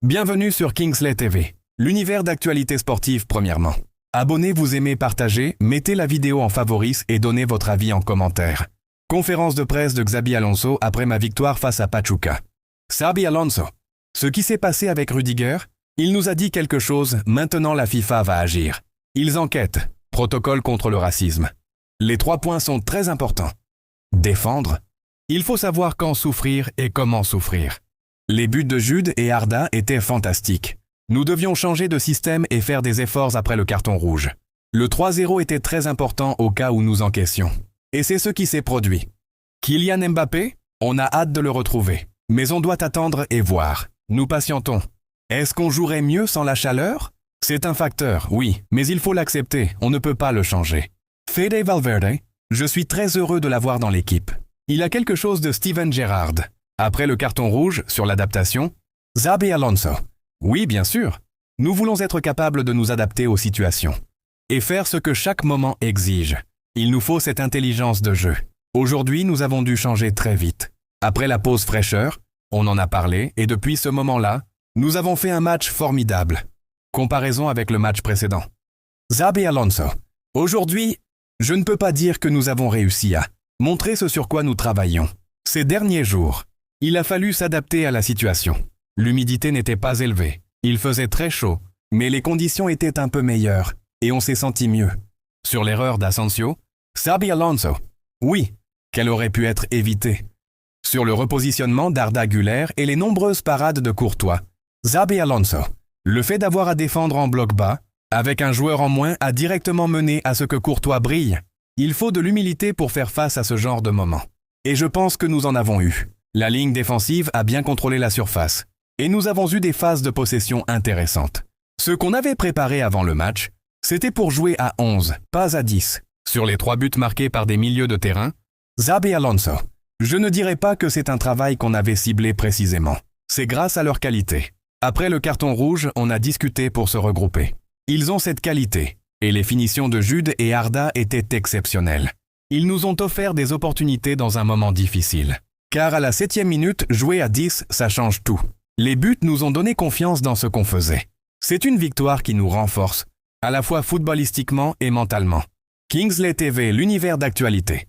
Bienvenue sur Kingsley TV, l'univers d'actualité sportive premièrement. Abonnez, vous aimez, partagez, mettez la vidéo en favoris et donnez votre avis en commentaire. Conférence de presse de Xabi Alonso après ma victoire face à Pachuca. Xabi Alonso. Ce qui s'est passé avec Rudiger, il nous a dit quelque chose, maintenant la FIFA va agir. Ils enquêtent, protocole contre le racisme. Les 3 points sont très importants. Défendre. Il faut savoir quand souffrir et comment souffrir. Les buts de Jude et Arda étaient fantastiques. Nous devions changer de système et faire des efforts après le carton rouge. Le 3-0 était très important au cas où nous encaissions. Et c'est ce qui s'est produit. Kylian Mbappé, on a hâte de le retrouver. Mais on doit attendre et voir. Nous patientons. Est-ce qu'on jouerait mieux sans la chaleur? C'est un facteur, oui, mais il faut l'accepter, on ne peut pas le changer. Fede Valverde, je suis très heureux de l'avoir dans l'équipe. Il a quelque chose de Steven Gerrard. Après le carton rouge sur l'adaptation, Xabi Alonso. Oui, bien sûr. Nous voulons être capables de nous adapter aux situations et faire ce que chaque moment exige. Il nous faut cette intelligence de jeu. Aujourd'hui, nous avons dû changer très vite. Après la pause fraîcheur, on en a parlé et depuis ce moment-là, nous avons fait un match formidable. Comparaison avec le match précédent. Xabi Alonso. Aujourd'hui, je ne peux pas dire que nous avons réussi à montrer ce sur quoi nous travaillons. Ces derniers jours, il a fallu s'adapter à la situation. L'humidité n'était pas élevée. Il faisait très chaud, mais les conditions étaient un peu meilleures et on s'est senti mieux. Sur l'erreur d'Asensio, Xabi Alonso. Oui, qu'elle aurait pu être évitée. Sur le repositionnement d'Arda Güler et les nombreuses parades de Courtois. Xabi Alonso. Le fait d'avoir à défendre en bloc bas, avec un joueur en moins, a directement mené à ce que Courtois brille. Il faut de l'humilité pour faire face à ce genre de moment. Et je pense que nous en avons eu. La ligne défensive a bien contrôlé la surface. Et nous avons eu des phases de possession intéressantes. Ce qu'on avait préparé avant le match, c'était pour jouer à 11, pas à 10. Sur les 3 buts marqués par des milieux de terrain, Xabi Alonso. Je ne dirais pas que c'est un travail qu'on avait ciblé précisément. C'est grâce à leur qualité. Après le carton rouge, on a discuté pour se regrouper. Ils ont cette qualité. Et les finitions de Jude et Arda étaient exceptionnelles. Ils nous ont offert des opportunités dans un moment difficile. Car à la 7e minute, jouer à 10, ça change tout. Les buts nous ont donné confiance dans ce qu'on faisait. C'est une victoire qui nous renforce, à la fois footballistiquement et mentalement. Kingsley TV, l'univers d'actualité.